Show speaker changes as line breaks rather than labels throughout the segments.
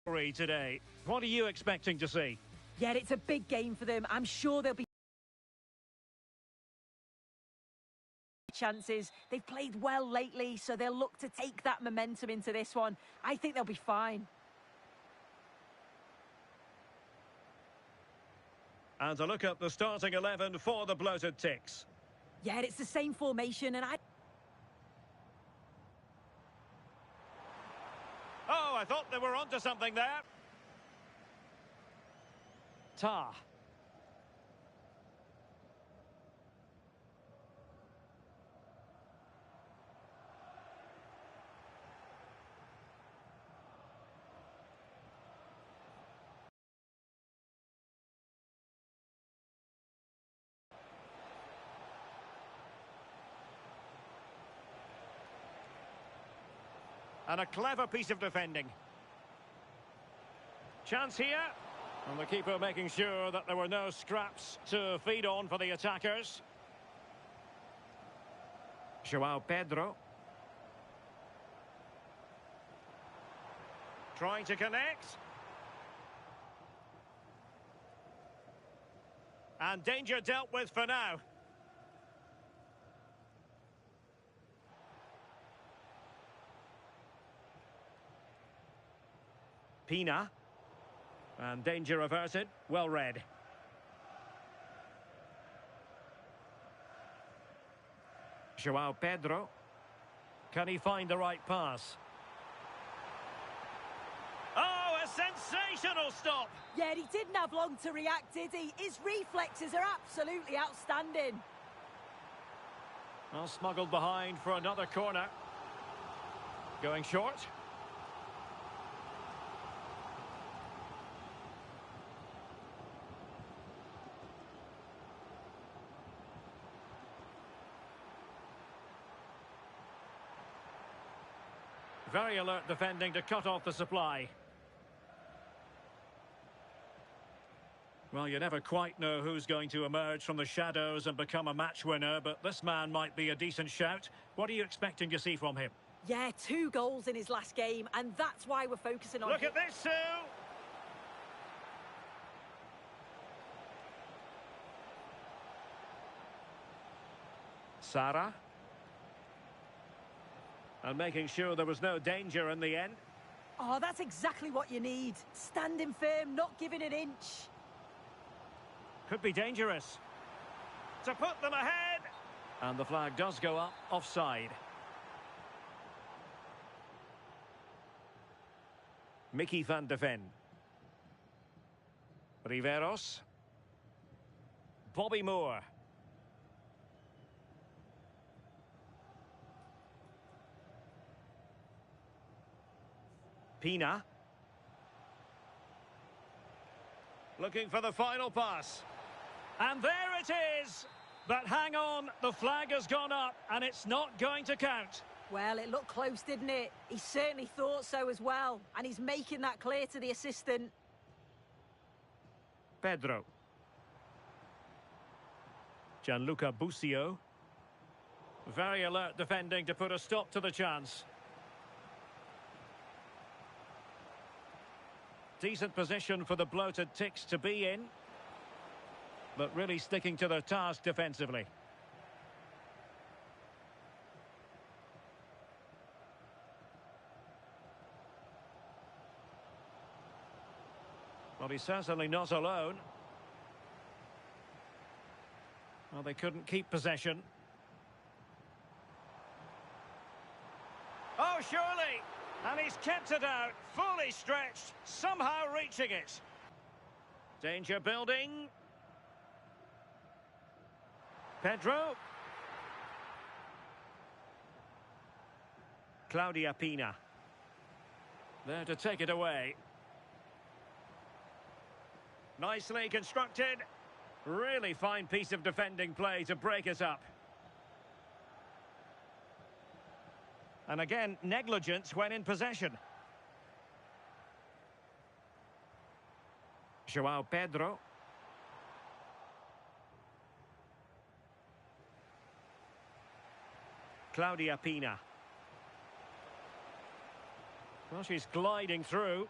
Today. What are you expecting to see?
Yeah, it's a big game for them. I'm sure they'll be chances. They've played well lately, so they'll look to take that momentum into this one. I think they'll be fine.
And a look at the starting 11 for the Bloated Ticks.
Yeah, it's the same formation, and
Oh, I thought they were onto something there. Tah. And a clever piece of defending. Chance here. And the keeper making sure that there were no scraps to feed on for the attackers. João Pedro. Trying to connect. And danger dealt with for now. Pina. And danger averted. Well read. João Pedro. Can he find the right pass? Oh, a sensational stop!
yeah, he didn't have long to react, did he? His reflexes are absolutely outstanding.
Well, smuggled behind for another corner. Going short. Very alert defending to cut off the supply. Well, you never quite know who's going to emerge from the shadows and become a match winner, but this man might be a decent shout. What are you expecting to see from him?
Yeah, 2 goals in his last game, and that's why we're focusing on
Look at this, Sue! Sara. And making sure there was no danger in the end.
Oh, that's exactly what you need. Standing firm, not giving an inch.
Could be dangerous. To put them ahead. And the flag does go up, offside. Mickey van de Ven. Riveros. Bobby Moore. Pina. Looking for the final pass. And there it is! But hang on, the flag has gone up and it's not going to count.
Well, it looked close, didn't it? He certainly thought so as well. And he's making that clear to the assistant.
Pedro. Gianluca Busio. Very alert defending to put a stop to the chance. Decent position for the Bloated Ticks to be in. But really sticking to their task defensively. Well, he's certainly not alone. Well, they couldn't keep possession. Oh, surely! And he's kept it out, fully stretched, somehow reaching it. Danger building. Pedro. Claudia Pina. There to take it away. Nicely constructed. Really fine piece of defending play to break it up. And again, negligence when in possession. João Pedro. Claudia Pina. Well, she's gliding through.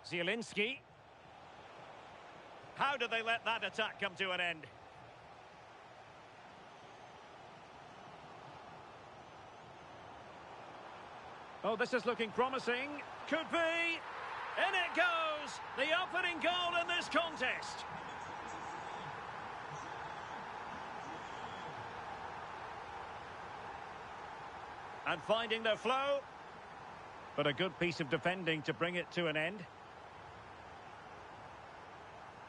Zielinski. How did they let that attack come to an end? Oh, this is looking promising. Could be. In it goes. The opening goal in this contest. And finding their flow. But a good piece of defending to bring it to an end.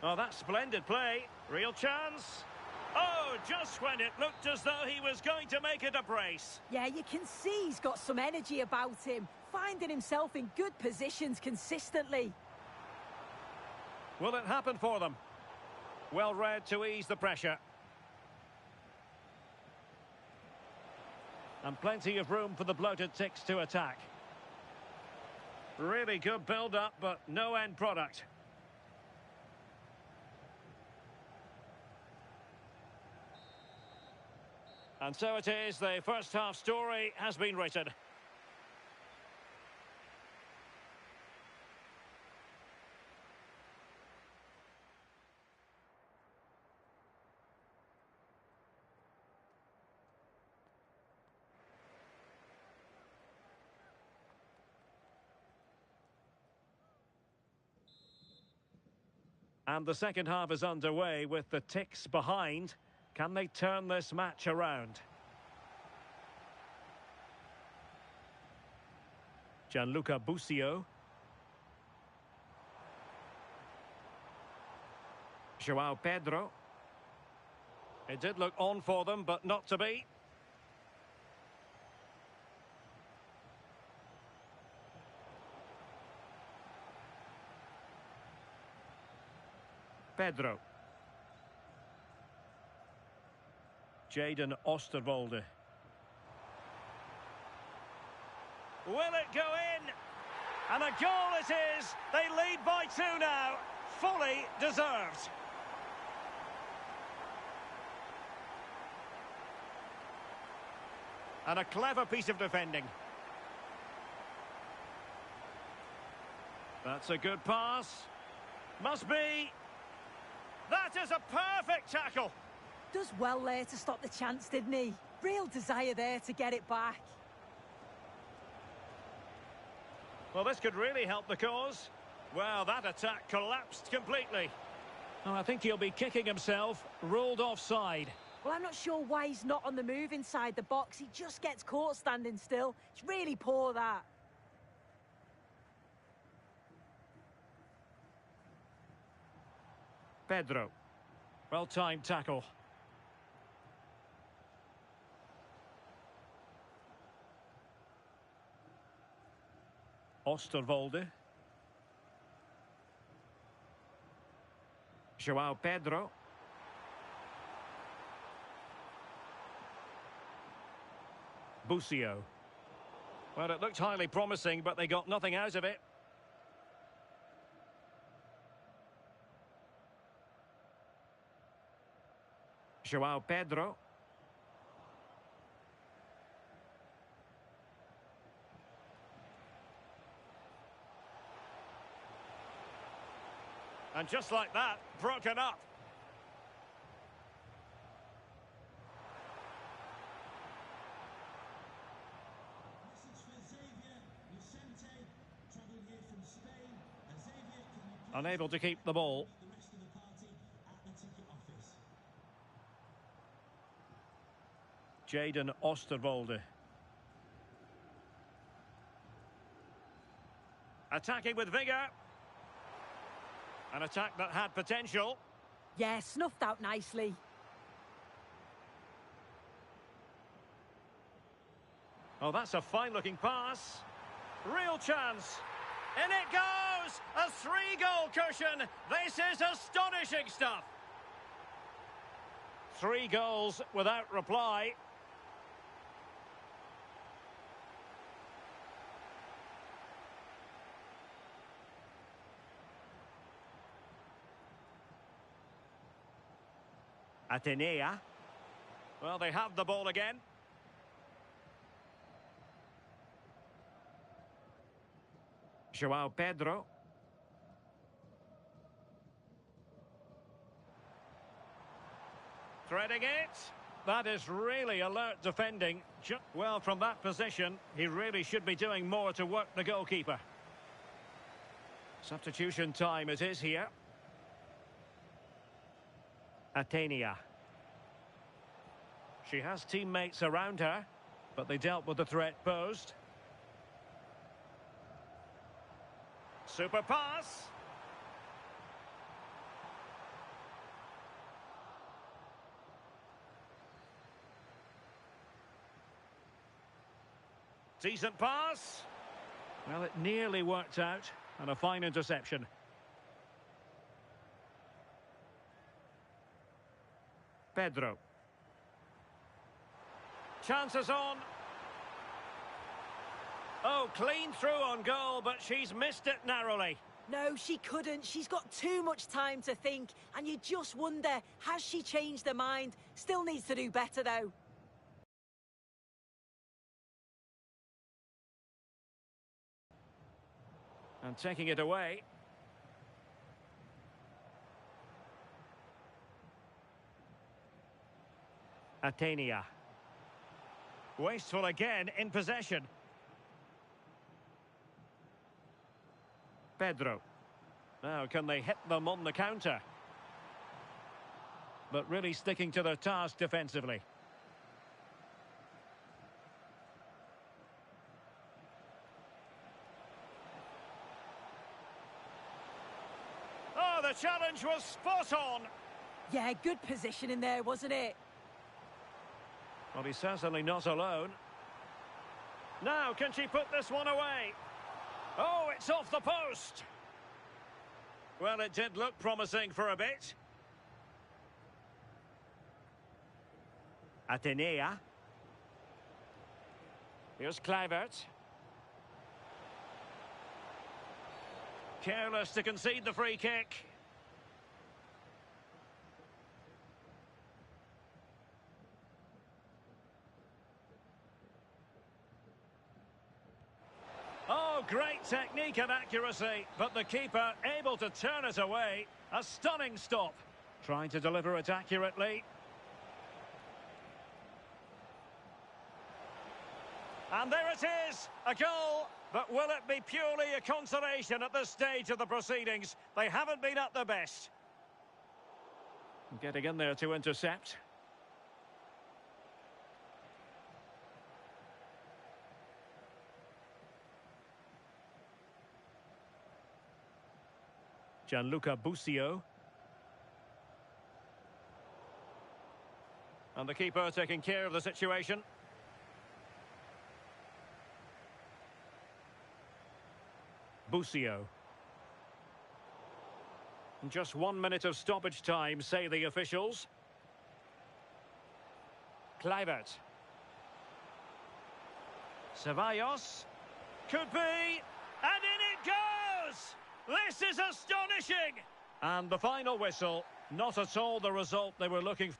Oh, that's splendid play. Real chance. Oh, just when it looked as though he was going to make it a brace.
Yeah, you can see he's got some energy about him, finding himself in good positions consistently.
Will it happen for them? Well read to ease the pressure. And plenty of room for the bloated Ticks to attack. Really good build-up, but no end product. And so it is, the first half story has been written. And the second half is underway with the Ticks behind. Can they turn this match around? Gianluca Busio. João Pedro. It did look on for them, but not to be. Pedro. Jadon Oosterwolde. Will it go in? And a goal it is. They lead by 2 now. Fully deserved. And a clever piece of defending. That's a good pass. Must be. That is a perfect tackle.
Does well there to stop the chance, didn't he? Real desire there to get it back.
Well, this could really help the cause. Well, that attack collapsed completely. Oh, I think he'll be kicking himself. Ruled offside.
Well, I'm not sure why he's not on the move inside the box. He just gets caught standing still. It's really poor, that.
Pedro. Well-timed tackle. Oosterwolde. João Pedro. Busio. Well, it looked highly promising, but they got nothing out of it. João Pedro. And just like that, broken up. Unable to keep the ball. Jadon Oosterwolde. Attacking with vigour. An attack that had potential.
Yeah, snuffed out nicely.
Oh, that's a fine-looking pass. Real chance. In it goes! A 3-goal cushion. This is astonishing stuff. 3 goals without reply. Atenea. Well, they have the ball again. João Pedro. Threading it. That is really alert defending. Well, from that position, he really should be doing more to work the goalkeeper. Substitution time it is here. Atenia. She has teammates around her, but they dealt with the threat posed. Super pass. Decent pass. Well, it nearly worked out. And a fine interception. Pedro. Chances on. Oh, clean through on goal, but she's missed it narrowly.
No, she couldn't. She's got too much time to think. And you just wonder, has she changed her mind? Still needs to do better, though.
And taking it away. Atenia. Wasteful again in possession. Pedro. Now, can they hit them on the counter? But really sticking to their task defensively. The challenge was spot on.
Yeah, good position in there, wasn't it?
Well, he's certainly not alone. Now, can she put this one away? Oh, it's off the post. Well, it did look promising for a bit. Atenia. Here's Kluivert. Careless to concede the free kick. Oh, great technique and accuracy, but the keeper able to turn it away. A stunning stop. Trying to deliver it accurately. And there it is, a goal. But will it be purely a consolation at this stage of the proceedings? They haven't been at their best. Getting in there to intercept. Gianluca Busio. And the keeper taking care of the situation. Busio. Just 1 minute of stoppage time, say the officials. Kluivert. Ceballos. Could be. And in it goes! This is astonishing! And the final whistle. Not at all the result they were looking for.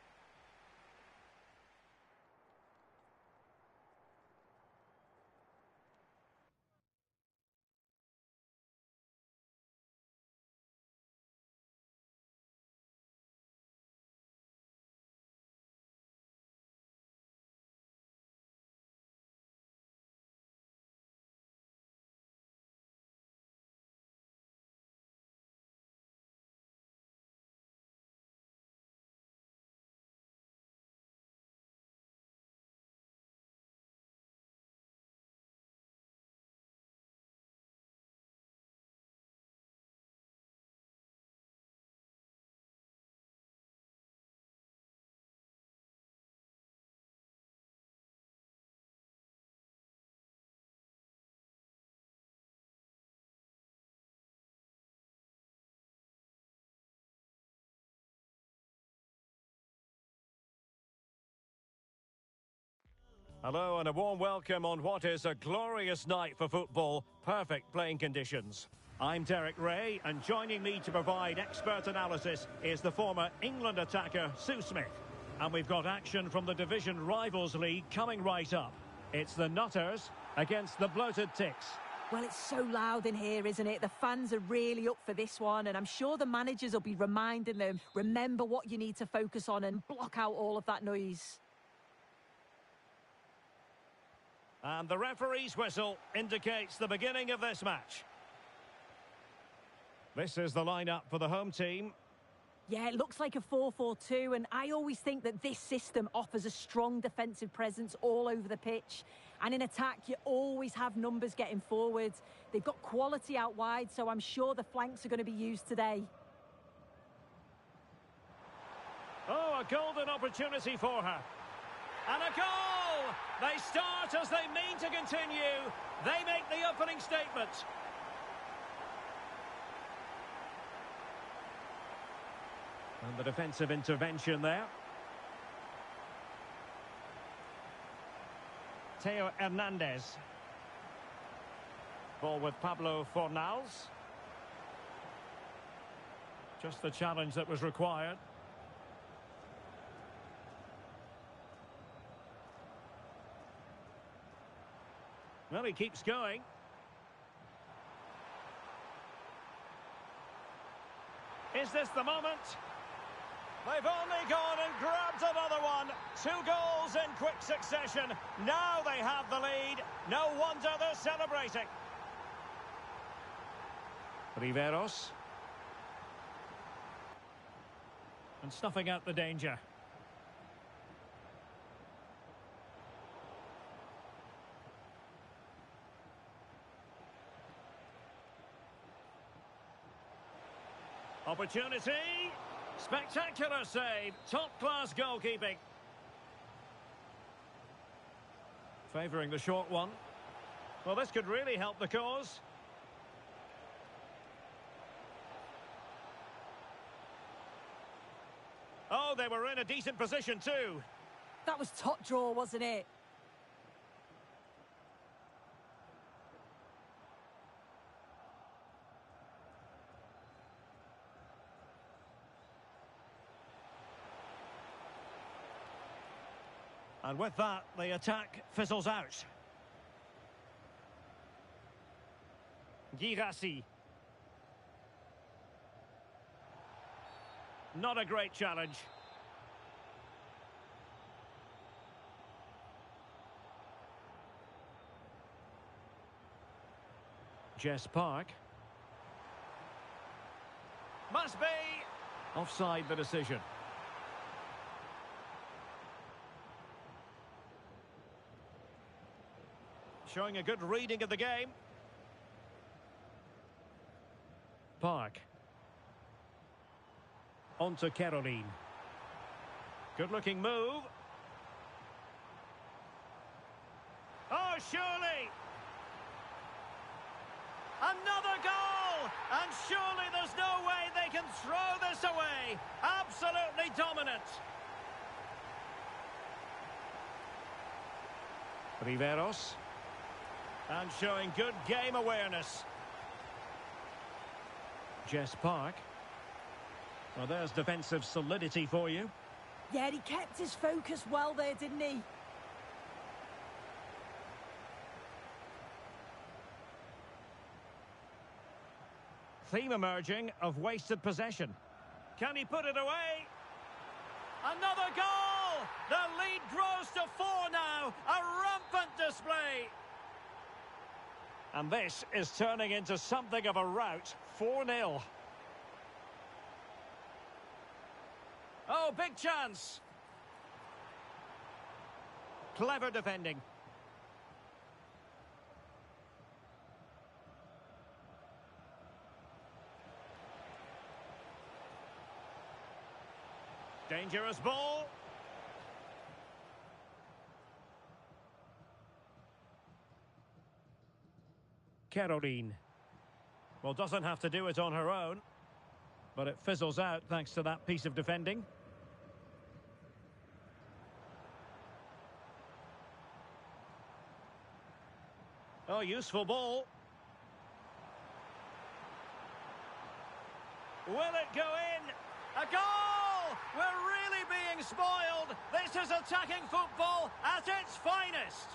Hello and a warm welcome on what is a glorious night for football. Perfect playing conditions. I'm Derek Ray, and joining me to provide expert analysis is the former England attacker Sue Smith. And we've got action from the Division Rivals League coming right up. It's the Nutters against the Bloated Ticks.
Well, it's so loud in here, isn't it? The fans are really up for this one, and I'm sure the managers will be reminding them, remember what you need to focus on and block out all of that noise.
And the referee's whistle indicates the beginning of this match. This is the lineup for the home team.
Yeah, it looks like a 4-4-2, and I always think that this system offers a strong defensive presence all over the pitch. And in attack, you always have numbers getting forward. They've got quality out wide, so I'm sure the flanks are going to be used today.
Oh, a golden opportunity for her. And a goal! They start as they mean to continue. They make the opening statement. And the defensive intervention there. Theo Hernandez. Ball with Pablo Fornals. Just the challenge that was required. Well, he keeps going. Is this the moment? They've only gone and grabbed another one. 2 goals in quick succession. Now they have the lead. No wonder they're celebrating. Riveros. And snuffing out the danger. Opportunity. Spectacular save. Top-class goalkeeping. Favouring the short one. Well, this could really help the cause. Oh, they were in a decent position too.
That was top draw, wasn't it?
And with that, the attack fizzles out. Guirassy. Not a great challenge. Jess Park. Must be. Offside the decision. Showing a good reading of the game. Park. On to Caroline. Good-looking move. Oh, surely! Another goal! And surely there's no way they can throw this away. Absolutely dominant. Riveros. And showing good game awareness. Jess Park. Well, there's defensive solidity for you.
Yeah, he kept his focus well there, didn't he?
Theme emerging of wasted possession. Can he put it away? Another goal! The lead grows to 4 now. A rampant display. And this is turning into something of a rout. 4-0. Oh, big chance. Clever defending. Dangerous ball. Caroline. Well, doesn't have to do it on her own, but it fizzles out thanks to that piece of defending. Oh, useful ball. Will it go in? A goal! We're really being spoiled. This is attacking football at its finest.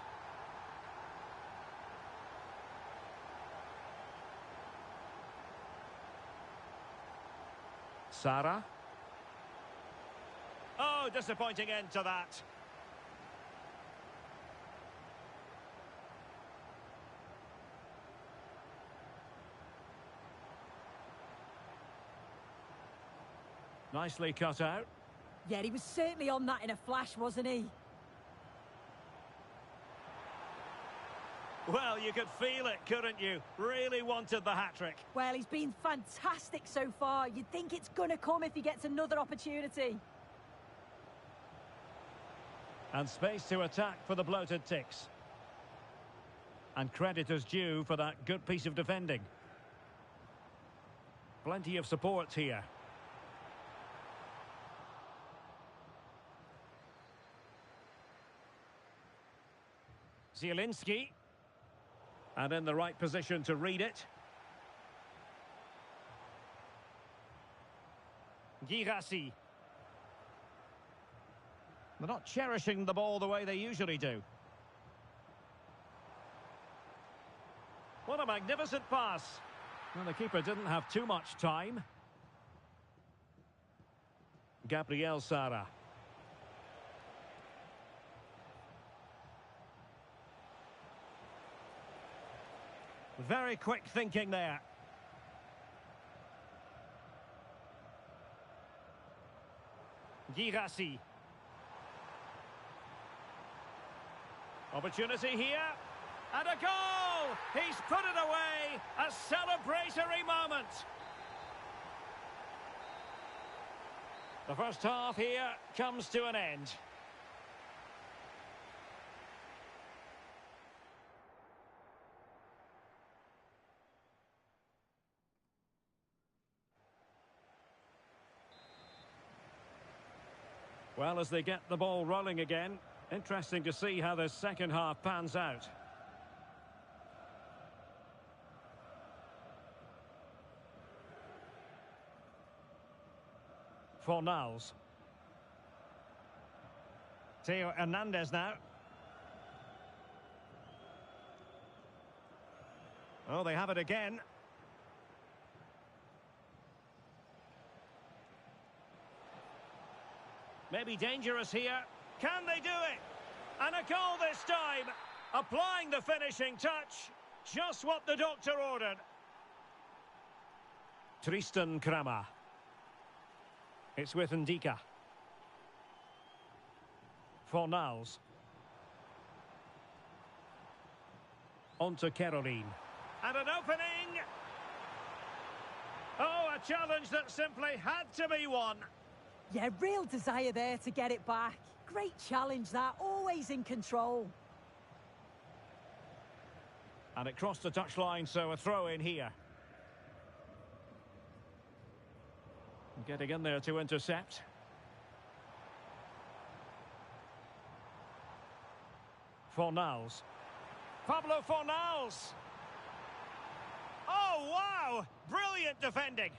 Sara. Oh, disappointing end to that. Nicely cut out.
Yeah, he was certainly on that in a flash, wasn't he?
Well, you could feel it, couldn't you? Really wanted the hat-trick.
Well, he's been fantastic so far. You'd think it's going to come if he gets another opportunity.
And space to attack for the bloated Ticks. And credit is due for that good piece of defending. Plenty of support here. Zielinski. And in the right position to read it. Guirassy. They're not cherishing the ball the way they usually do. What a magnificent pass. Well, the keeper didn't have too much time. Gabriel Sara. Very quick thinking there. Guirassy. Opportunity here. And a goal! He's put it away! A celebratory moment! The first half here comes to an end. Well, as they get the ball rolling again, interesting to see how the second half pans out. Fornals. Theo Hernandez now. Oh, they have it again. Maybe dangerous here. Can they do it? And a goal this time. Applying the finishing touch. Just what the doctor ordered. Tristan Kramer. It's with Ndika. Fornals. On to Caroline. And an opening. Oh, a challenge that simply had to be won.
Yeah, real desire there to get it back. Great challenge that, always in control.
And it crossed the touchline, so a throw in here. Getting in there to intercept. Fornals. Pablo Fornals. Oh, wow! Brilliant defending.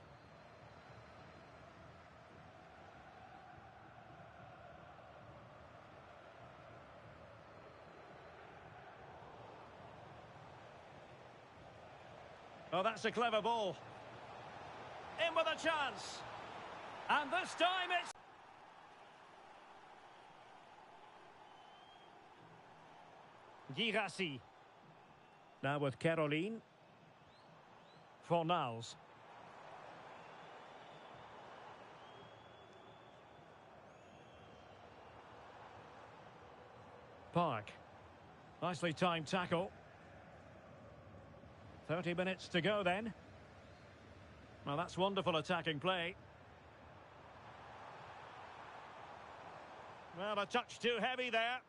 Oh, that's a clever ball. In with a chance. And this time it's... Guirassy. Now with Caroline. Fornals. Park. Nicely timed tackle. 30 minutes to go then. Well, that's wonderful attacking play. Well, a touch too heavy there.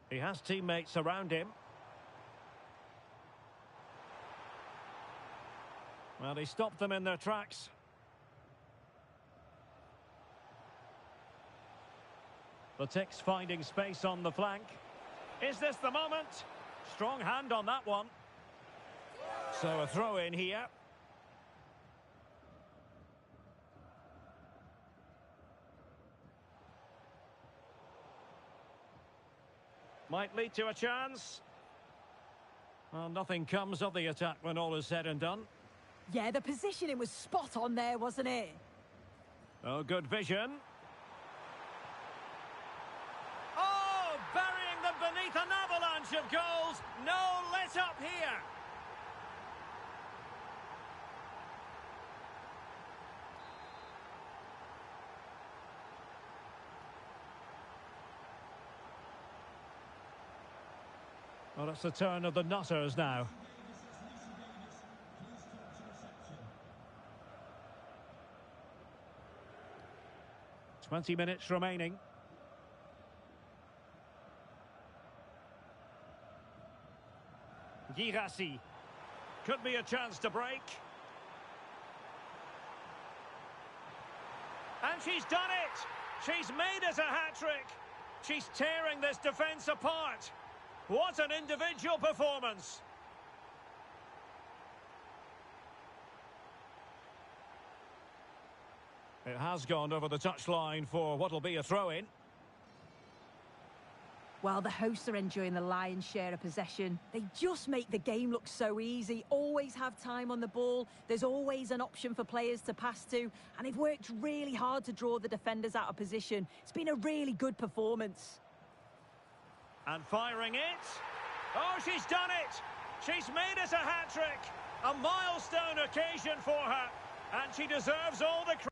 He has teammates around him. Well, he stopped them in their tracks. The Ticks finding space on the flank. Is this the moment? Strong hand on that one. So a throw in here. Might lead to a chance. Well, nothing comes of the attack when all is said and done.
Yeah, the positioning was spot on there, wasn't it?
Oh, good vision. Oh, burying them beneath an avalanche of goals. No let up here. Well, it's the turn of the Nutters now. Twenty minutes remaining. Guirassy. Could be a chance to break. And she's done it! She's made it a hat-trick! She's tearing this defence apart! What an individual performance! It has gone over the touchline for what'll be a throw-in.
Well, the hosts are enjoying the lion's share of possession. They just make the game look so easy, always have time on the ball, there's always an option for players to pass to, and they've worked really hard to draw the defenders out of position. It's been a really good performance.
And firing it. Oh, she's done it! She's made it a hat-trick! A milestone occasion for her, and she deserves all the credit.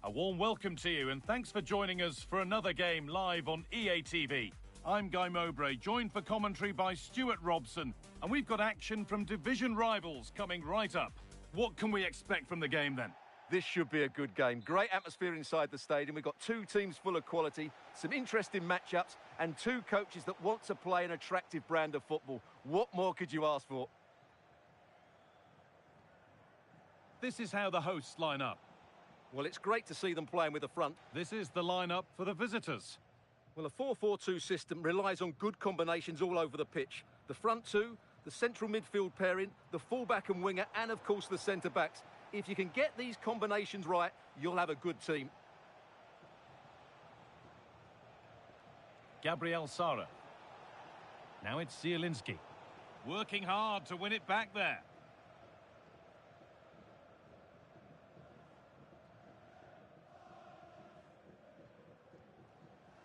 A warm welcome to you and thanks for joining us for another game live on EA TV. I'm Guy Mowbray, joined for commentary by Stuart Robson, and we've got action from division rivals coming right up. What can we expect from the game then?
This should be a good game. Great atmosphere inside the stadium. We've got two teams full of quality, some interesting matchups, and two coaches that want to play an attractive brand of football. What more could you ask for?
This is how the hosts line up.
Well, it's great to see them playing with the front.
This is the lineup for the visitors.
Well, a 4-4-2 system relies on good combinations all over the pitch. The front two, the central midfield pairing, the fullback and winger, and of course the centre-backs. If you can get these combinations right, you'll have a good team.
Gabriel Sara. Now it's Zielinski. Working hard to win it back there.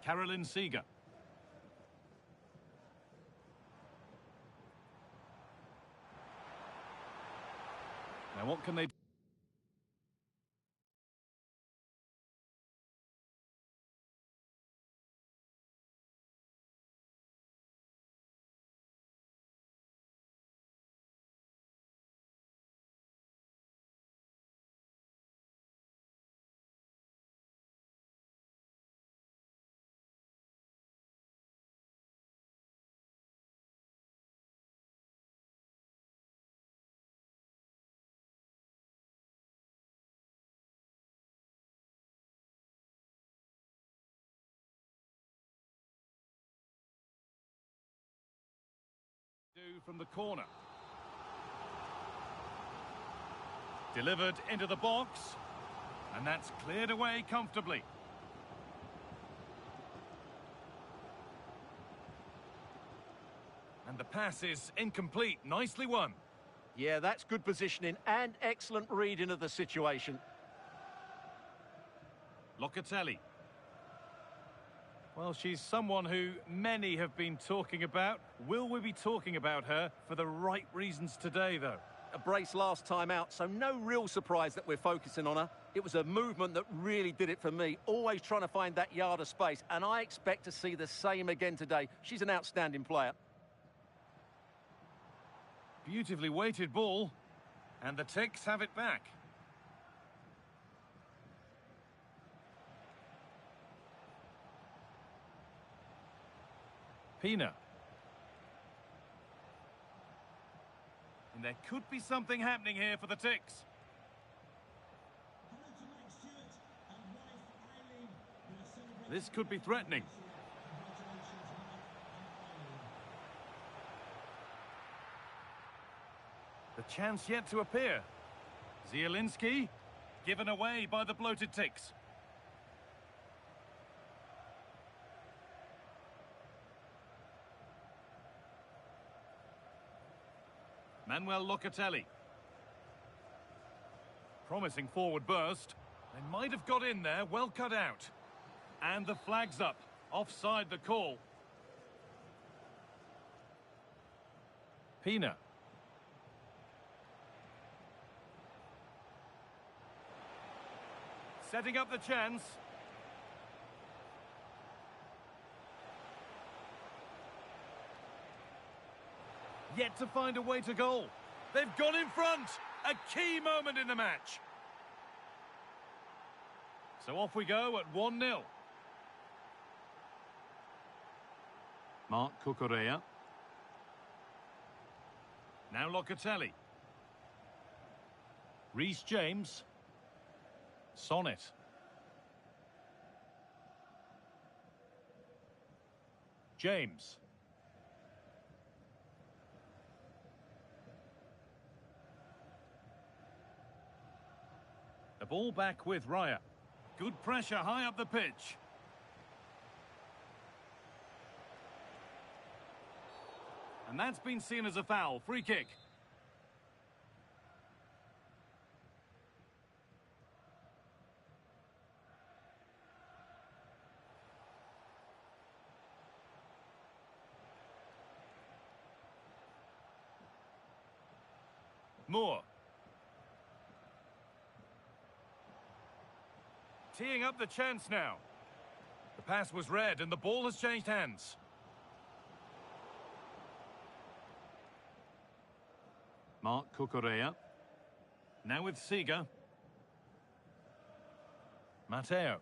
Caroline Seeger. Now what can they do? From the corner. Delivered into the box. And that's cleared away comfortably. And the pass is incomplete. Nicely won.
Yeah, that's good positioning and excellent reading of the situation.
Locatelli. Well, she's someone who many have been talking about. Will we be talking about her for the right reasons today, though?
A brace last time out, so no real surprise that we're focusing on her. It was a movement that really did it for me, always trying to find that yard of space, and I expect to see the same again today. She's an outstanding player.
Beautifully weighted ball, and the Ticks have it back. Pina. And there could be something happening here for the Ticks. This could be threatening. The chance yet to appear. Zielinski, given away by the bloated Ticks. Manuel Locatelli. Promising forward burst. They might have got in there, well cut out. And the flag's up. Offside the call. Pina. Setting up the chance. Yet to find a way to goal. They've gone in front. A key moment in the match. So off we go at 1-0. Marc Cucurella. Now Locatelli. Reece James. Sonnet. James. The ball back with Raya. Good pressure high up the pitch. And that's been seen as a foul. Free kick. Moore. Teeing up the chance now. The pass was read and the ball has changed hands. Marc Cucurella. Now with Seeger. Matteo.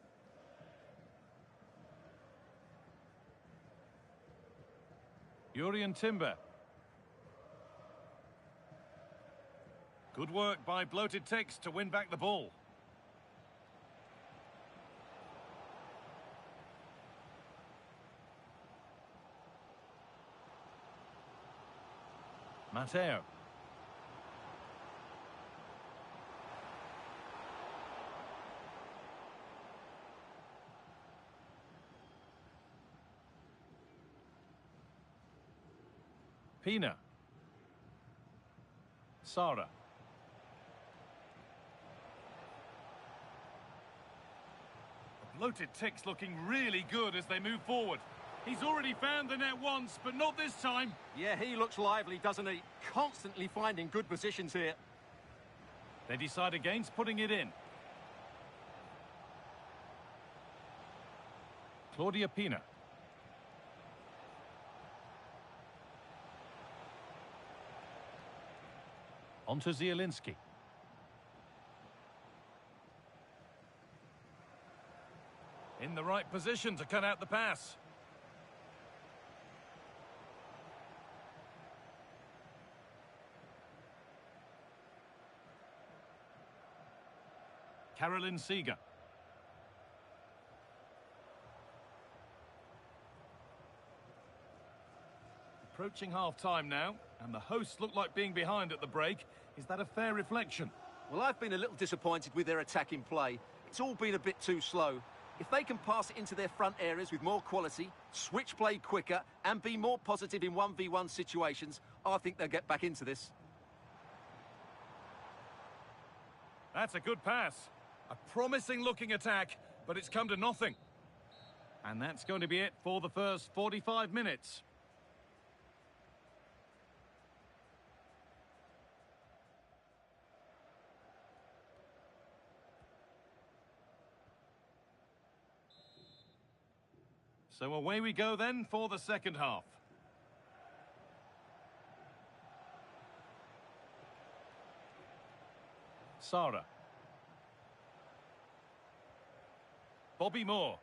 Jurrien Timber. Good work by bloated Ticks to win back the ball. Matteo. Pina. Sara. The bloated ticks looking really good as they move forward. He's already found the net once, but not this time.
Yeah, he looks lively, doesn't he? Constantly finding good positions here.
They decide against putting it in. Claudia Pina. On to Zielinski. In the right position to cut out the pass. Caroline Seeger. Approaching half-time now, and the hosts look like being behind at the break. Is that a fair reflection?
Well, I've been a little disappointed with their attacking play. It's all been a bit too slow. If they can pass it into their front areas with more quality, switch play quicker, and be more positive in 1v1 situations, I think they'll get back into this.
That's a good pass. A promising-looking attack, but it's come to nothing. And that's going to be it for the first 45 minutes. So away we go then for the second half. Sara. Bobby Moore.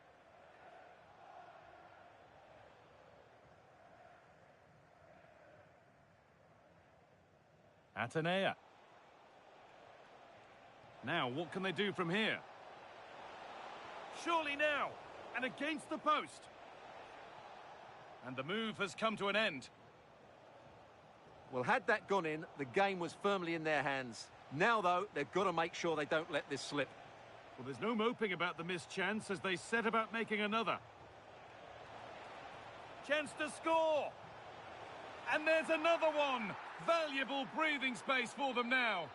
Atenea. Now, what can they do from here? Surely now, and against the post. And the move has come to an end.
Well, had that gone in, the game was firmly in their hands. Now, though, they've got to make sure they don't let this slip.
Well, there's no moping about the missed chance as they set about making another. Chance to score! And there's another one! Valuable breathing space for them now.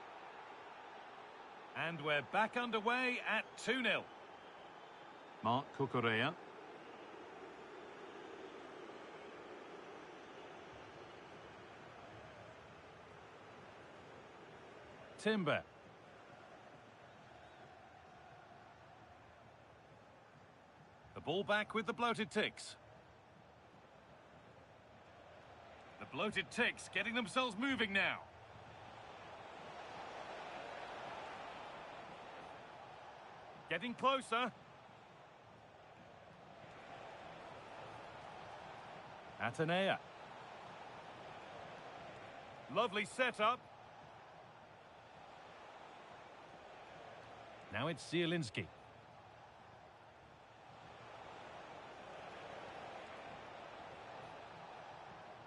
And we're back underway at 2-0. Marc Cucurella. Timber. The ball back with the bloated ticks. The bloated ticks getting themselves moving now. Getting closer. Atenea. Lovely setup. Now it's Zielinski.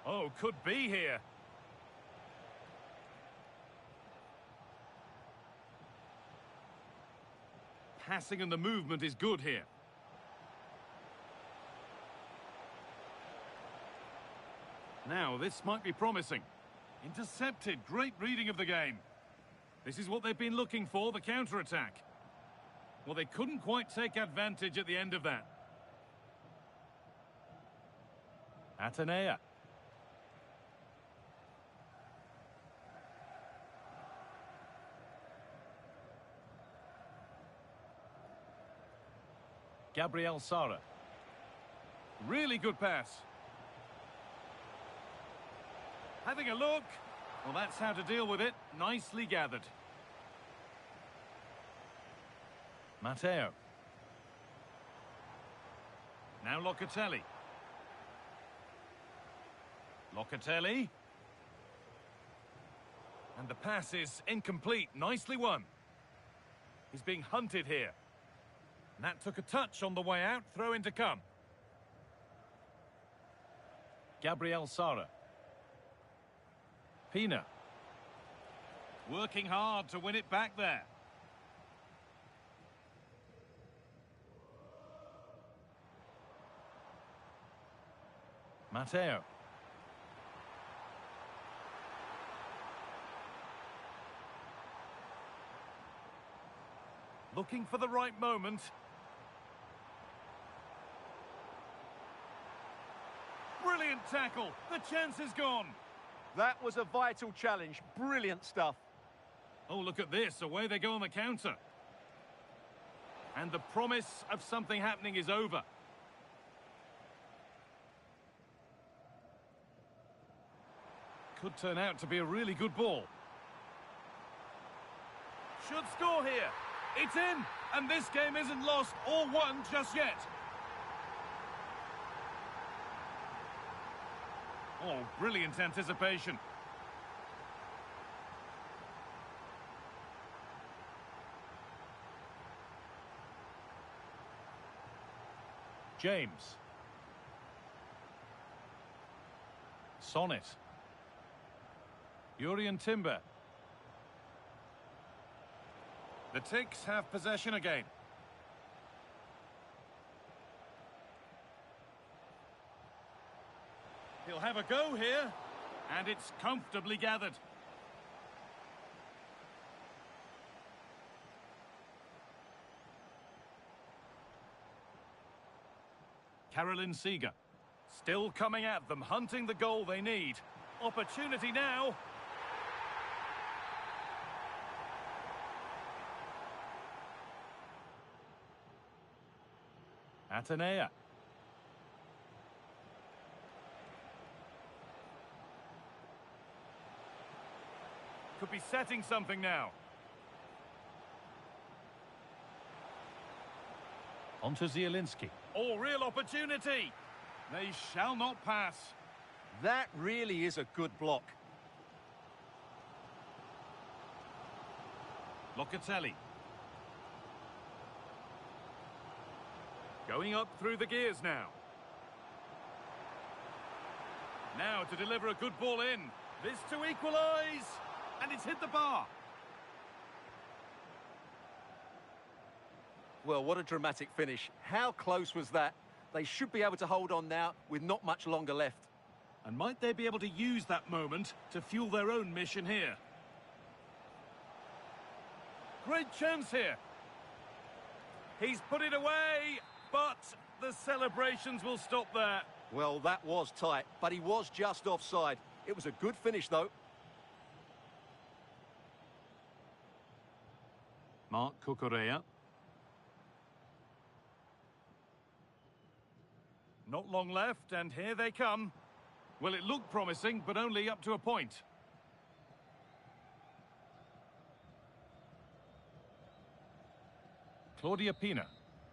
Oh, could be here. Passing and the movement is good here. Now, this might be promising. Intercepted. Great reading of the game. This is what they've been looking for, the counter-attack. Well, they couldn't quite take advantage at the end of that. Atenea. Gabriel Sara. Really good pass. Having a look. Well, that's how to deal with it. Nicely gathered. Matteo. Now Locatelli. Locatelli. And the pass is incomplete. Nicely won. He's being hunted here. And that took a touch on the way out. Throw in to come. Gabriel Sara. Pina. Working hard to win it back there. Matteo. Looking for the right moment. Brilliant tackle. The chance is gone.
That was a vital challenge. Brilliant stuff.
Oh, look at this. Away they go on the counter. And the promise of something happening is over. Could turn out to be a really good ball. Should score here. It's in. And this game isn't lost or won just yet. Oh, brilliant anticipation. James. Sonnet. Jurrien Timber. The Ticks have possession again. He'll have a go here. And it's comfortably gathered. Caroline Seeger. Still coming at them, hunting the goal they need. Opportunity now. Atenea. Could be setting something now. On to Zielinski. Oh, real opportunity. They shall not pass.
That really is a good block.
Locatelli. Going up through the gears now. Now to deliver a good ball in. This to equalise. And it's hit the bar.
Well, what a dramatic finish. How close was that? They should be able to hold on now with not much longer left.
And might they be able to use that moment to fuel their own mission here? Great chance here. He's put it away, but the celebrations will stop there.
Well, that was tight, but he was just offside. It was a good finish, though.
Marc Cucurella. Not long left, and here they come. Well, it looked promising, but only up to a point. Claudia Pina.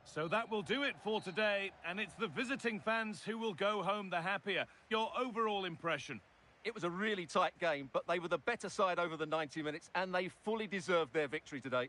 So that will do it for today, and it's the visiting fans who will go home the happier. Your overall impression?
It was a really tight game, but they were the better side over the 90 minutes, and they fully deserved their victory today.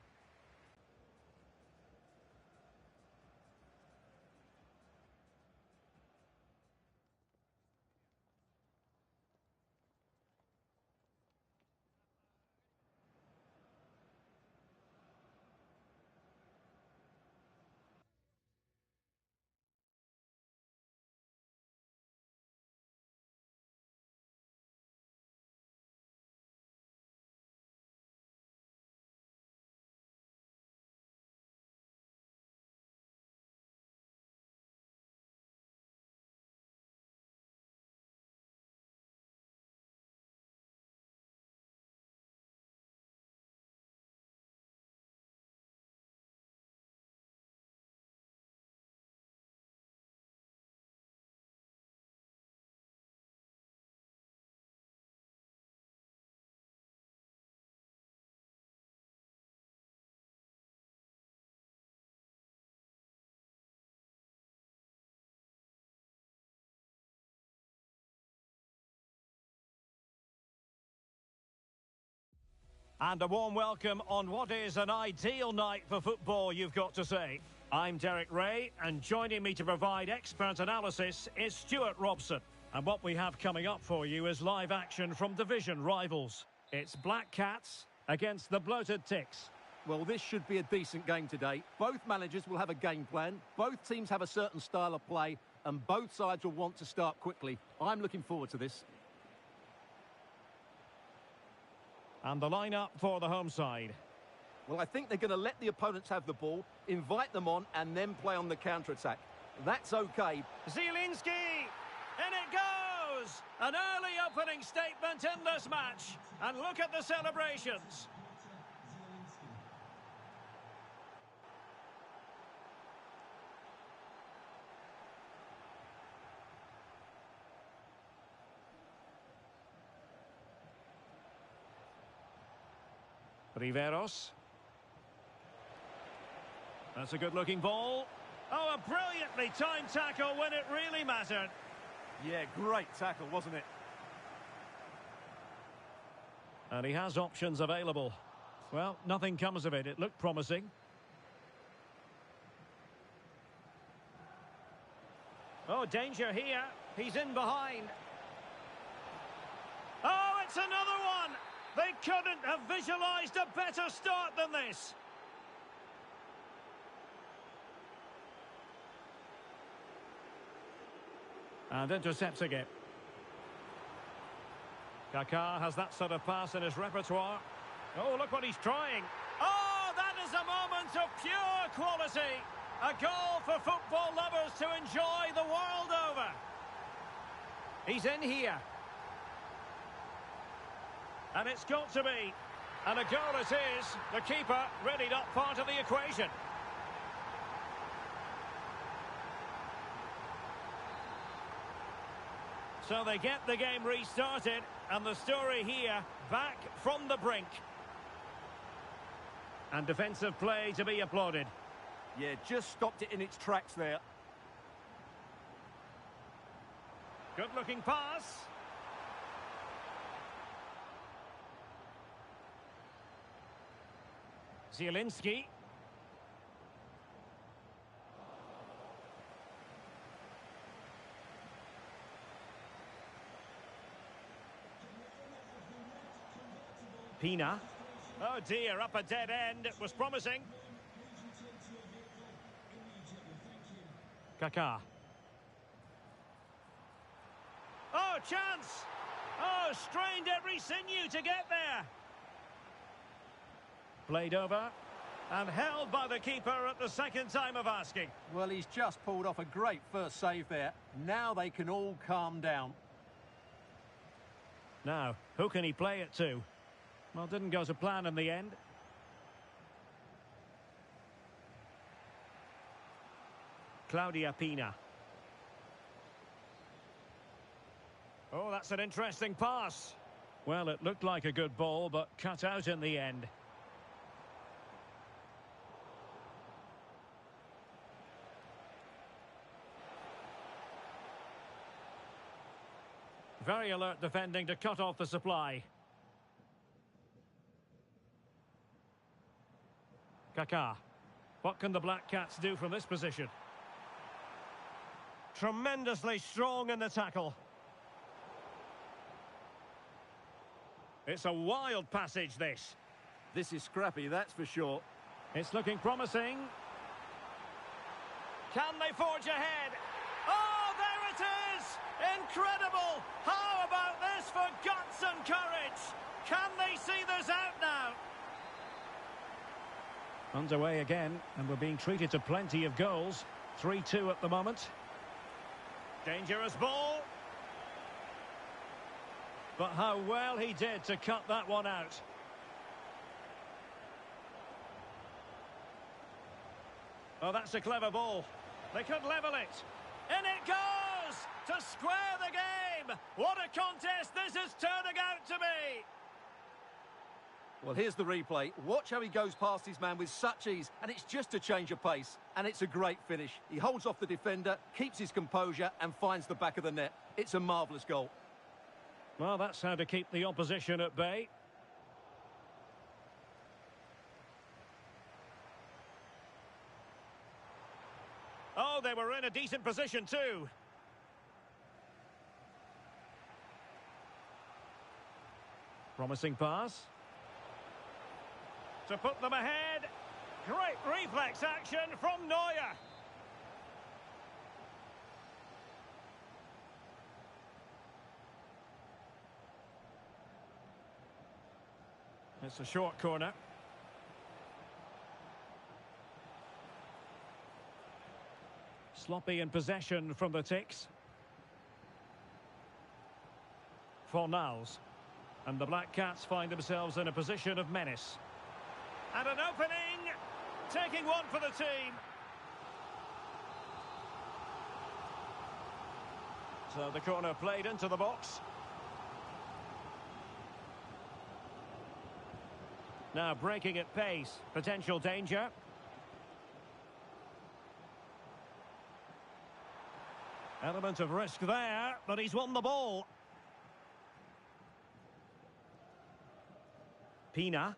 And a warm welcome on what is an ideal night for football, you've got to say. I'm Derek Ray, and joining me to provide expert analysis is Stuart Robson. And what we have coming up for you is live action from division rivals. It's Black Cats against the Bloated Ticks.
Well, this should be a decent game today. Both managers will have a game plan. Both teams have a certain style of play, and both sides will want to start quickly. I'm looking forward to this.
And the lineup for the home side.
Well, I think they're going to let the opponents have the ball, invite them on, and then play on the counter-attack. That's okay.
Zielinski! In it goes! An early opening statement in this match. And look at the celebrations. Riveros. That's a good-looking ball. Oh, a brilliantly timed tackle when it really mattered.
Yeah, great tackle, wasn't it?
And he has options available. Well, nothing comes of it. It looked promising. Oh, danger here. He's in behind. Oh, it's another one! They couldn't have visualised a better start than this. And intercepting it. Kaká has that sort of pass in his repertoire. Oh, look what he's trying. Oh, that is a moment of pure quality. A goal for football lovers to enjoy the world over. He's in here. And it's got to be. And a goal it is. The keeper really not part of the equation. So they get the game restarted, and the story here, back from the brink. And defensive play to be applauded.
Yeah, just stopped it in its tracks there.
Good-looking pass. Zielinski. Pina. Oh dear, up a dead end. It was promising. Kaká. Oh, chance! Oh, strained every sinew to get there. Played over and held by the keeper at the second time of asking.
Well, he's just pulled off a great first save there. Now they can all calm down.
Now, who can he play it to? Well, didn't go to plan in the end. Claudia Pina. Oh, that's an interesting pass. Well, it looked like a good ball, but cut out in the end. Very alert defending to cut off the supply. Kaká. What can the Black Cats do from this position? Tremendously strong in the tackle. It's a wild passage, this.
This is scrappy, that's for sure.
It's looking promising. Can they forge ahead? Oh, there it is! Incredible! How about this for guts and courage? Can they see this out now? Underway again, and we're being treated to plenty of goals. 3-2 at the moment. Dangerous ball. But how well he did to cut that one out. Oh, that's a clever ball. They could level it. In it goes! To square the game! What a contest this is turning out to be!
Well, here's the replay. Watch how he goes past his man with such ease, and it's just a change of pace. And it's a great finish. He holds off the defender, keeps his composure, and finds the back of the net. It's a marvellous goal.
Well, that's how to keep the opposition at bay. Oh, they were in a decent position too. Promising pass. To put them ahead. Great reflex action from Neuer. It's a short corner. Sloppy in possession from the Ticks. Fornals. And the Black Cats find themselves in a position of menace. And an opening! Taking one for the team. So the corner played into the box. Now breaking at pace. Potential danger. Element of risk there, but he's won the ball. Pina.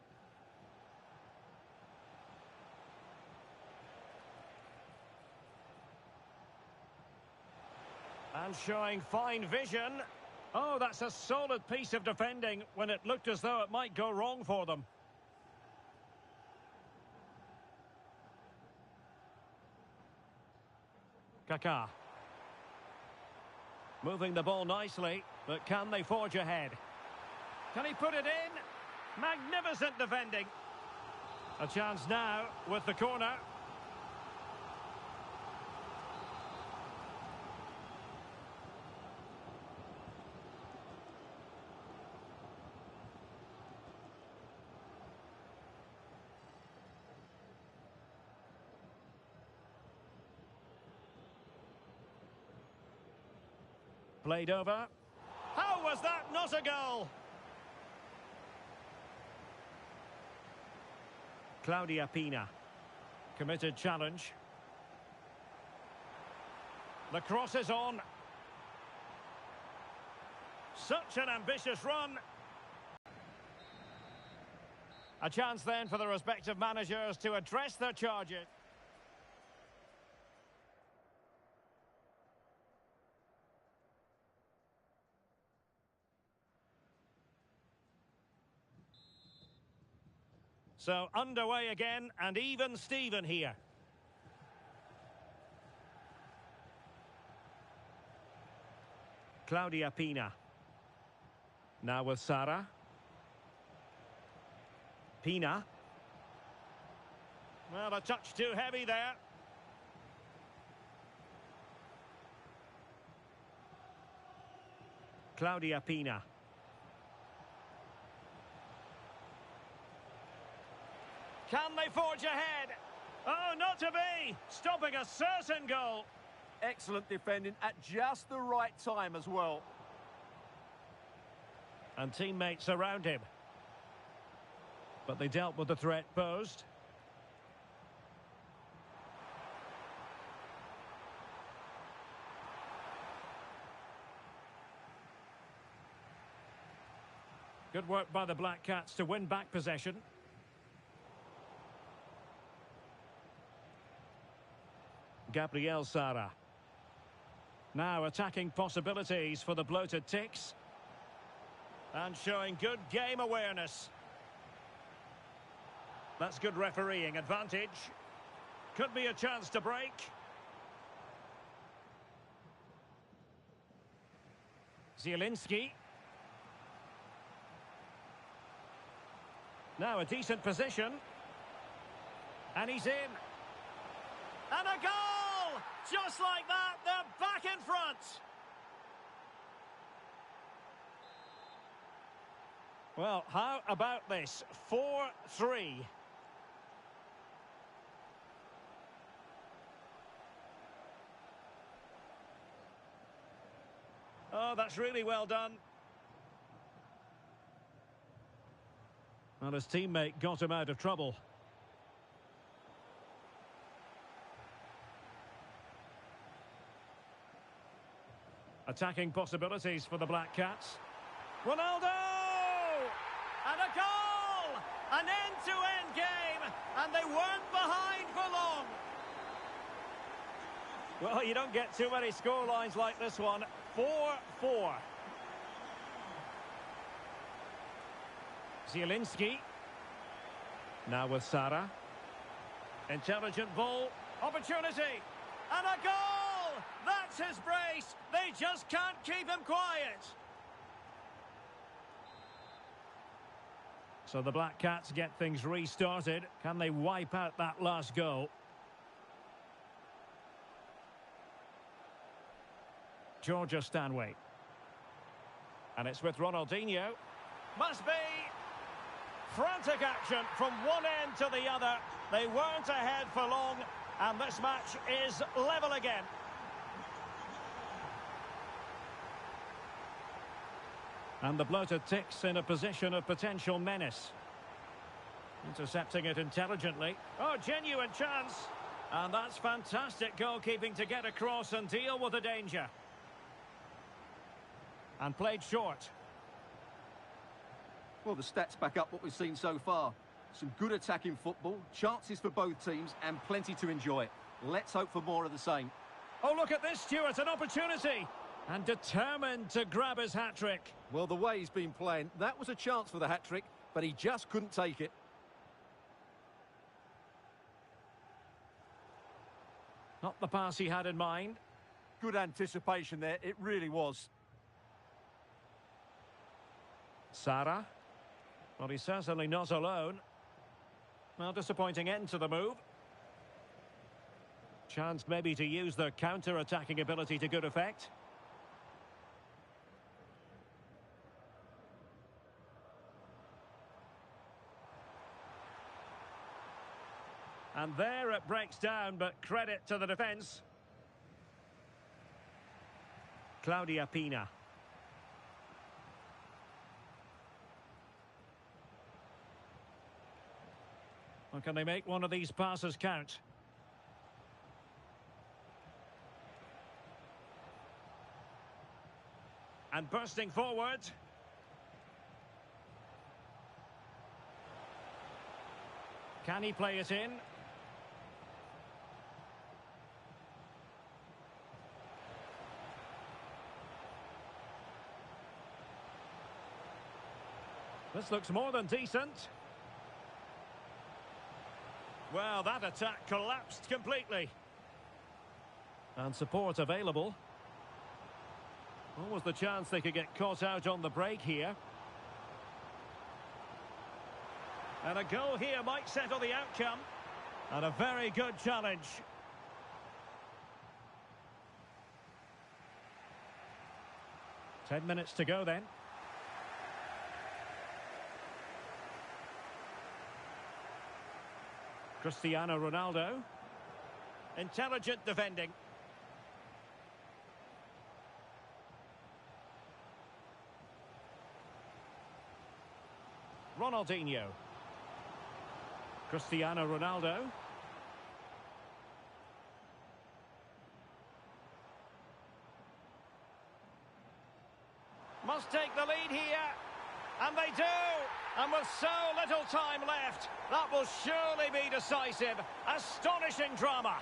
And showing fine vision. Oh, that's a solid piece of defending when it looked as though it might go wrong for them. Kaká. Moving the ball nicely, but can they forge ahead? Can he put it in? Magnificent defending. A chance now with the corner. Played over. How was that not a goal? Claudia Pina. Committed challenge. The cross is on. Such an ambitious run. A chance then for the respective managers to address their charges. So underway again, and even Steven here. Claudia Pina. Now with Sara. Pina. Well, a touch too heavy there. Claudia Pina. Can they forge ahead? Oh, not to be! Stopping a certain goal.
Excellent defending at just the right time as well.
And teammates around him. But they dealt with the threat posed. Good work by the Black Cats to win back possession. Gabriel Sara. Now attacking possibilities for the bloated Ticks. And showing good game awareness. That's good refereeing advantage. Could be a chance to break. Zielinski. Now a decent position. And he's in. And a goal! Just like that, they're back in front. Well, how about this? 4-3. Oh, that's really well done. Well, his teammate got him out of trouble. Attacking possibilities for the Black Cats. Ronaldo! And a goal! An end-to-end game, and they weren't behind for long. Well, you don't get too many scorelines like this one. 4-4. Zielinski. Now with Sara. Intelligent ball. Opportunity. And a goal! That's his brace. They just can't keep him quiet. So the Black Cats get things restarted. Can they wipe out that last goal? Georgia Stanway. And it's with Ronaldinho. Must be frantic action from one end to the other. They weren't ahead for long, and this match is level again. And the bloated ticks in a position of potential menace. Intercepting it intelligently. Oh, genuine chance. And that's fantastic goalkeeping to get across and deal with the danger. And played short.
Well, the stats back up what we've seen so far. Some good attacking football, chances for both teams, and plenty to enjoy. Let's hope for more of the same.
Oh, look at this, Stuart, an opportunity. And determined to grab his hat-trick.
Well, the way he's been playing, that was a chance for the hat-trick, but he just couldn't take it.
Not the pass he had in mind.
Good anticipation there, it really was.
Sara. Well, he's certainly not alone. Well, disappointing end to the move. Chance maybe to use their counter-attacking ability to good effect. And there it breaks down, but credit to the defence. Claudia Pina. Well, can they make one of these passes count? And bursting forward. Can he play it in? This looks more than decent. Well, that attack collapsed completely. And support available. What was the chance they could get caught out on the break here? And a goal here might settle the outcome. And a very good challenge. Ten minutes to go then. Cristiano Ronaldo. Intelligent defending. Ronaldinho. Cristiano Ronaldo. Must take the lead here. And they do. And with so little time left, that will surely be decisive. Astonishing drama.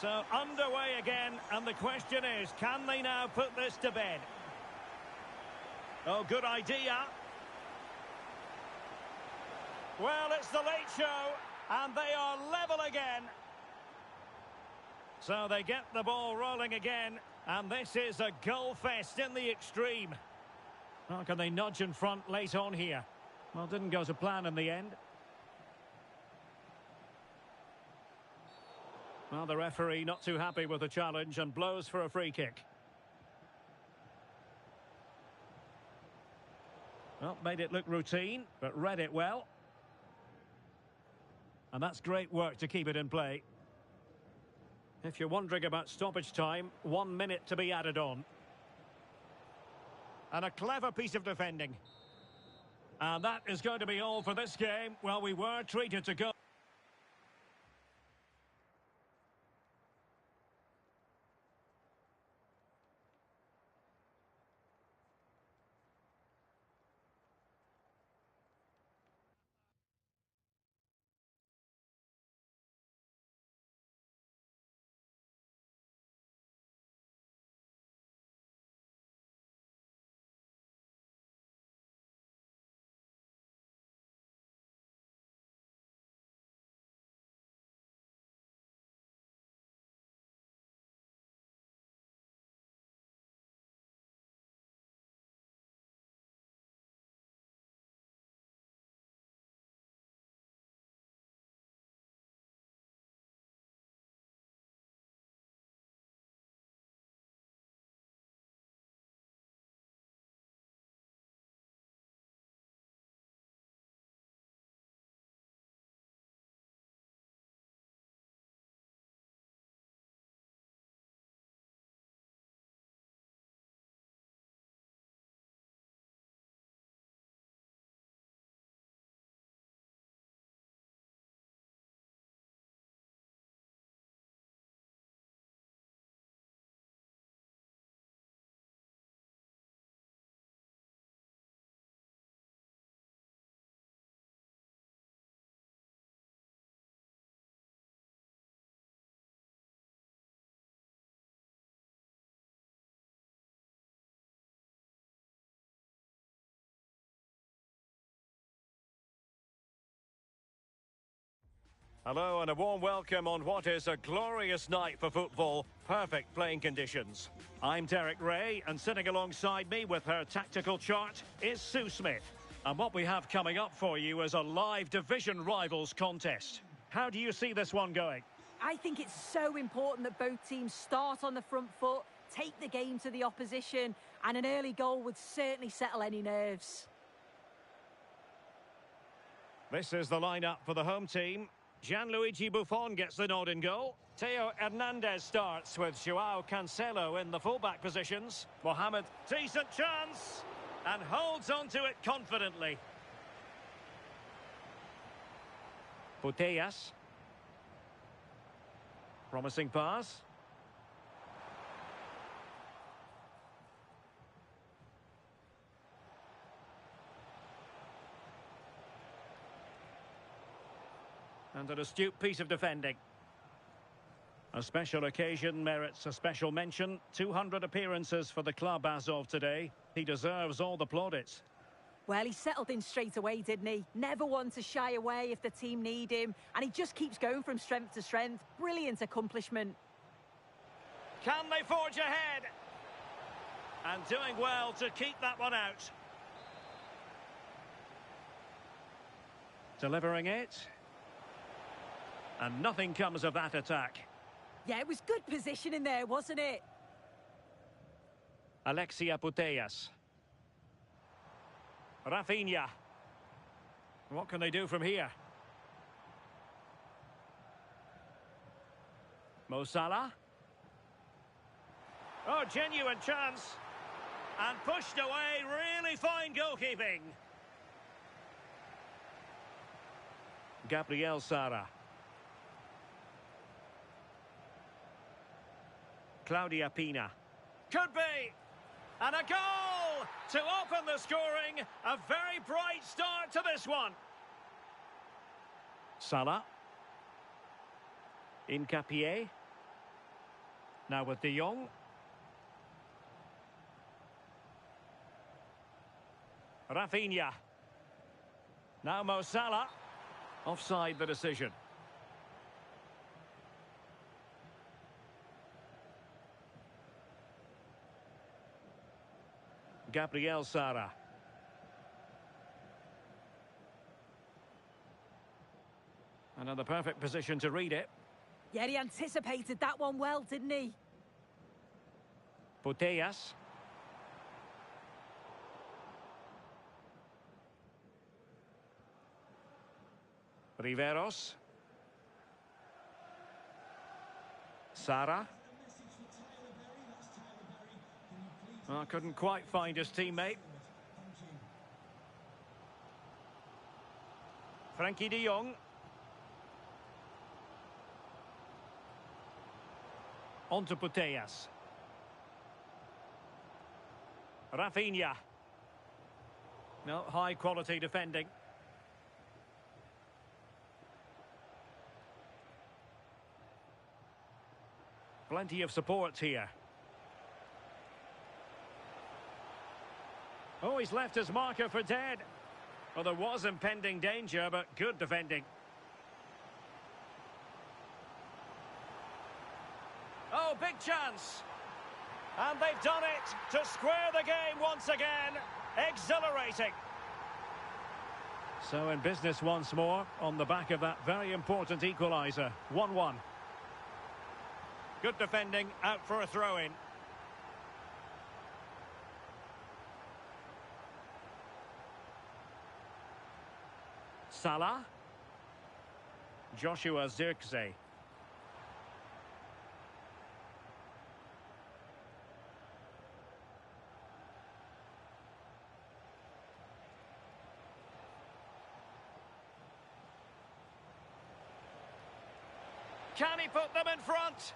So underway again, and the question is, can they now put this to bed? Oh, good idea. Well, it's the late show, and they are level again. So they get the ball rolling again, and this is a goal fest in the extreme. How can they nudge in front late on here? Well, didn't go to plan in the end. Well, the referee not too happy with the challenge and blows for a free kick. Well, made it look routine, but read it well. And that's great work to keep it in play. If you're wondering about stoppage time, 1 minute to be added on. And a clever piece of defending. And that is going to be all for this game. Well, we were treated to go. Hello and a warm welcome on what is a glorious night for football. Perfect playing conditions. I'm Derek Ray, and sitting alongside me with her tactical chart is Sue Smith. And what we have coming up for you is a live division rivals contest. How do you see this one going?
I think it's so important that both teams start on the front foot, take the game to the opposition, and an early goal would certainly settle any nerves.
This is the lineup for the home team. Gianluigi Buffon gets the nod in goal. Theo Hernandez starts with Joao Cancelo in the fullback positions. Mohamed, decent chance, and holds onto it confidently. Putellas. Promising pass. And an astute piece of defending. A special occasion merits a special mention. 200 appearances for the club as of today. He deserves all the plaudits.
Well, he settled in straight away, didn't he? Never one to shy away if the team need him. And he just keeps going from strength to strength. Brilliant accomplishment.
Can they forge ahead? And doing well to keep that one out. Delivering it. And nothing comes of that attack.
Yeah, it was good positioning there, wasn't it?
Alexia Putellas. Rafinha. What can they do from here? Mo Salah. Oh, genuine chance. And pushed away, really fine goalkeeping. Gabriel Sara. Claudia Pina. Could be. And a goal to open the scoring. A very bright start to this one. Salah. Hincapié. Now with De Jong. Rafinha. Now Mo Salah. Offside the decision. Gabriel Sara. Another perfect position to read it.
Yeah, he anticipated that one well, didn't he?
Putellas. Riveros. Sara. Well, couldn't quite find his teammate. Frankie de Jong. On to Putellas. Rafinha. No, high quality defending. Plenty of support here. Oh, he's left his marker for dead. Well, there was impending danger, but good defending. Oh, big chance. And they've done it to square the game once again. Exhilarating. So in business once more on the back of that very important equaliser. 1-1. Good defending, out for a throw-in. Salah. Joshua Zirkzee. Can he put them in front?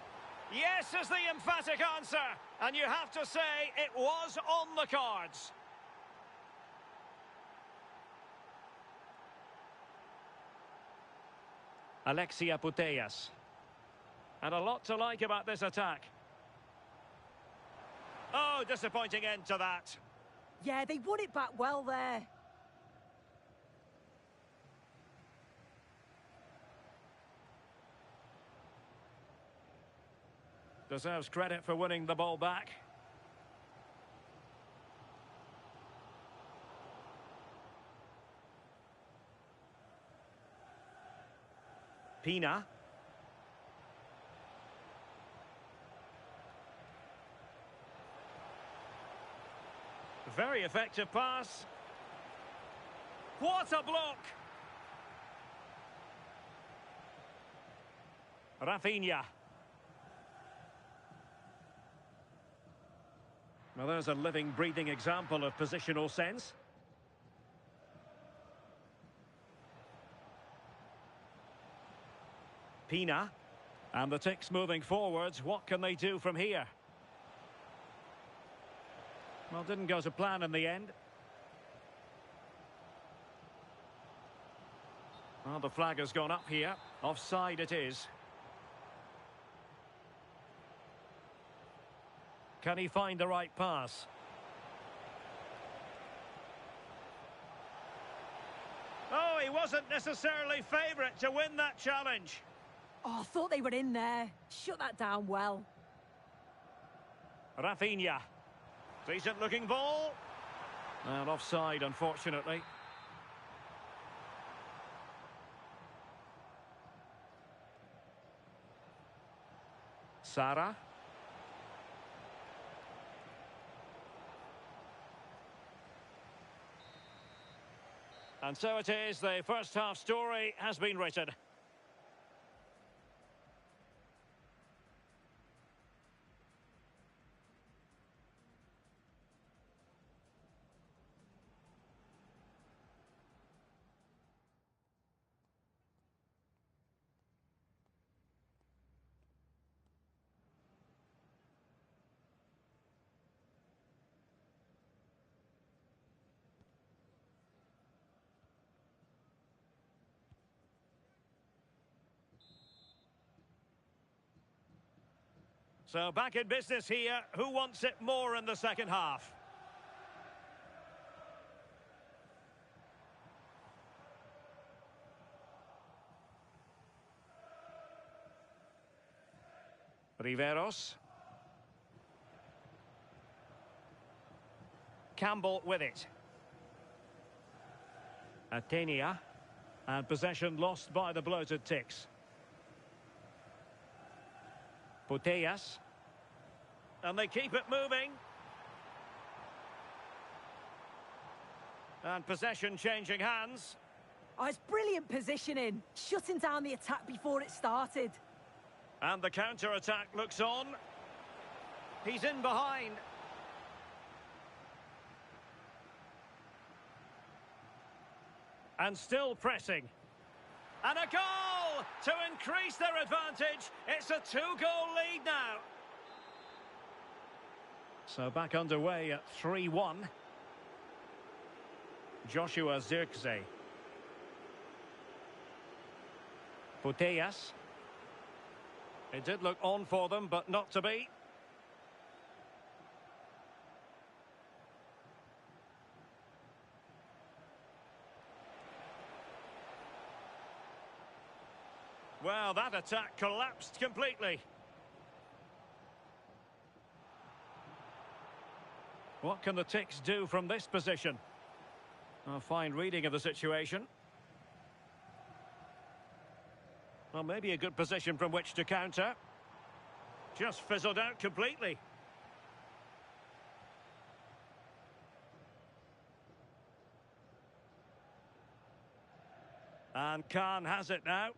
Yes is the emphatic answer. And you have to say it was on the cards. Alexia Putellas. And a lot to like about this attack. Oh, disappointing end to that.
Yeah, they won it back well there.
Deserves credit for winning the ball back. Pina. Very effective pass. What a block! Rafinha. Well, there's a living, breathing example of positional sense. Pina. And the ticks moving forwards. What can they do from here? Well, didn't go to plan in the end. Well, the flag has gone up here. Offside it is. Can he find the right pass? Oh, he wasn't necessarily favourite to win that challenge.
Oh, I thought they were in there. Shut that down well.
Rafinha. Decent looking ball. And offside, unfortunately. Sara. And so it is, the first half story has been written. So back in business here. Who wants it more in the second half? Riveros. Campbell with it. Atenia. And possession lost by the bloated ticks. Putellas. And they keep it moving. And possession changing hands.
Oh, it's brilliant positioning. Shutting down the attack before it started.
And the counter-attack looks on. He's in behind. And still pressing. And a goal to increase their advantage. It's a 2-goal lead now. So back underway at 3-1. Joshua Zirkzee. Putellas. It did look on for them, but not to be. Well, that attack collapsed completely. What can the Ticks do from this position? A fine reading of the situation. Well, maybe a good position from which to counter. Just fizzled out completely. And Khan has it now.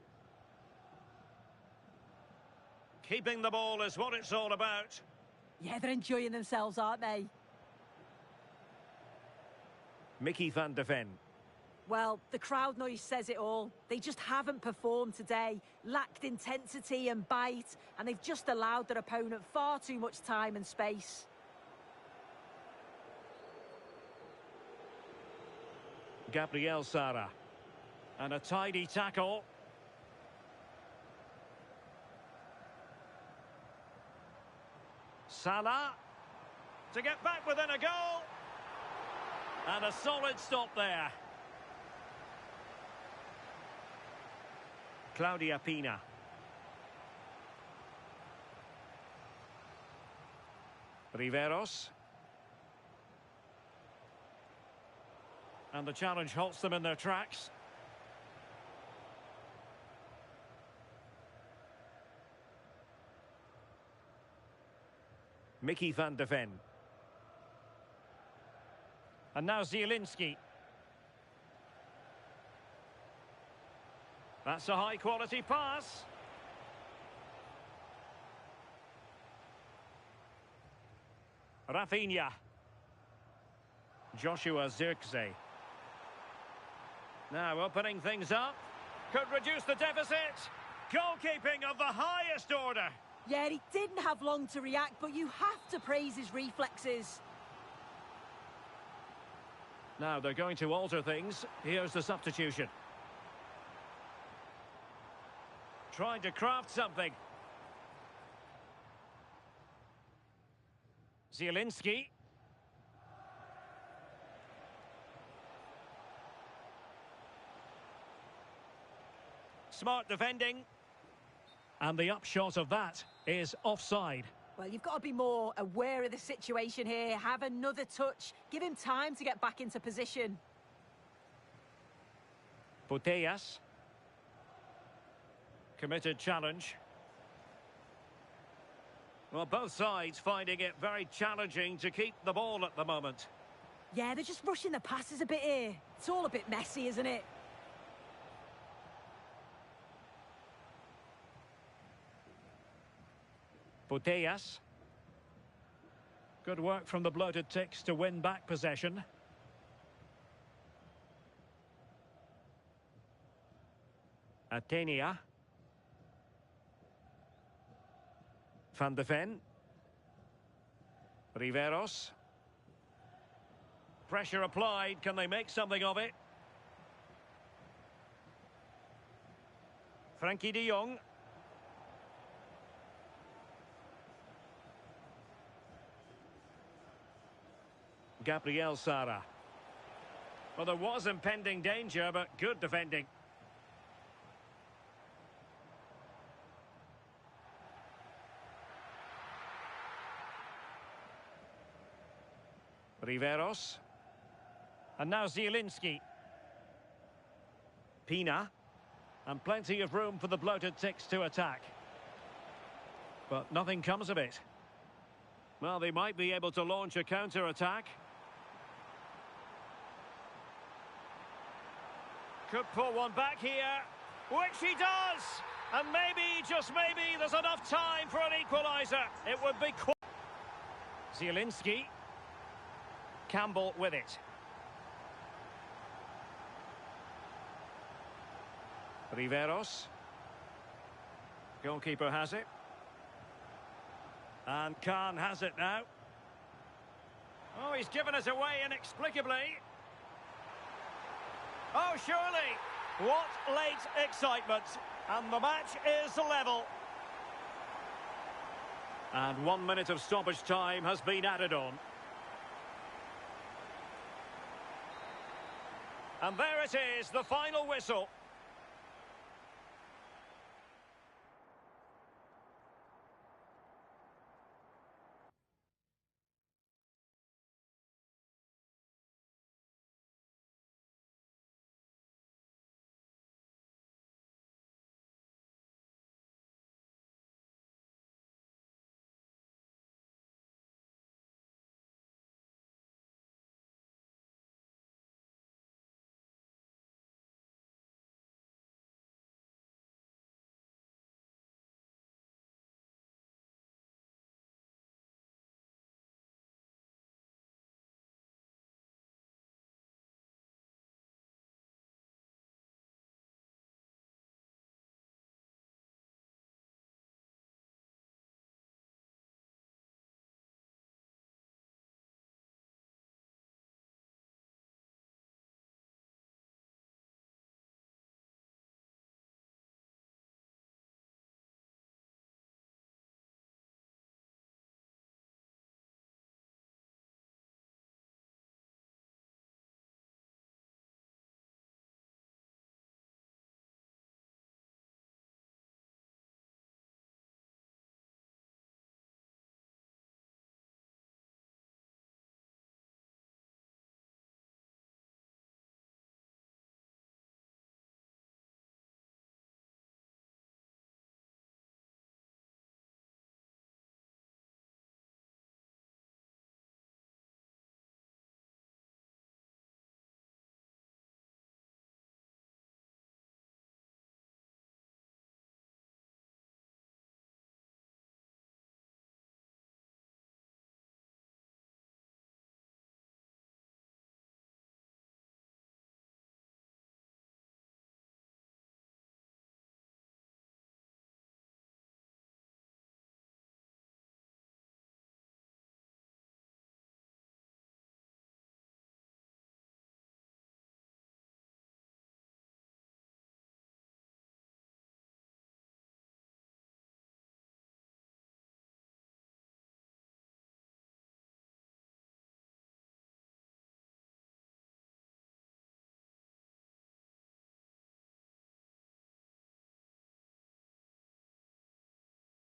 Keeping the ball is what it's all about.
Yeah, they're enjoying themselves, aren't they?
Mickey van de Ven.
Well, the crowd noise says it all. They just haven't performed today. Lacked intensity and bite, and they've just allowed their opponent far too much time and space.
Gabriel Sara. And a tidy tackle. Salah. To get back within a goal. And a solid stop there. Claudia Pina. Riveros. And the challenge halts them in their tracks. Mickey van de Ven. And now Zielinski. That's a high-quality pass. Rafinha. Joshua Zirkzee. Now opening things up. Could reduce the deficit. Goalkeeping of the highest order.
Yeah, he didn't have long to react, but you have to praise his reflexes.
Now they're going to alter things. Here's the substitution. Trying to craft something. Zielinski. Smart defending. And the upshot of that is offside.
Well, you've got to be more aware of the situation here. Have another touch. Give him time to get back into position.
Putellas. Committed challenge. Well, both sides finding it very challenging to keep the ball at the moment.
Yeah, they're just rushing the passes a bit here. It's all a bit messy, isn't it?
Putellas. Good work from the bloated ticks to win back possession. Atenia. Van de Ven. Riveros. Pressure applied. Can they make something of it? Frankie de Jong. Gabriel Sara. Well, there was impending danger, but good defending. Riveros. And now Zielinski. Pina. And plenty of room for the bloated ticks to attack. But nothing comes of it. Well, they might be able to launch a counter-attack. Could pull one back here, which he does! And maybe, just maybe, there's enough time for an equaliser. It would be... Zielinski. Campbell with it. Riveros. Goalkeeper has it. And Khan has it now. Oh, he's given us away inexplicably. Oh, surely. What late excitement. And the match is level. And 1 minute of stoppage time has been added on. And there it is, the final whistle.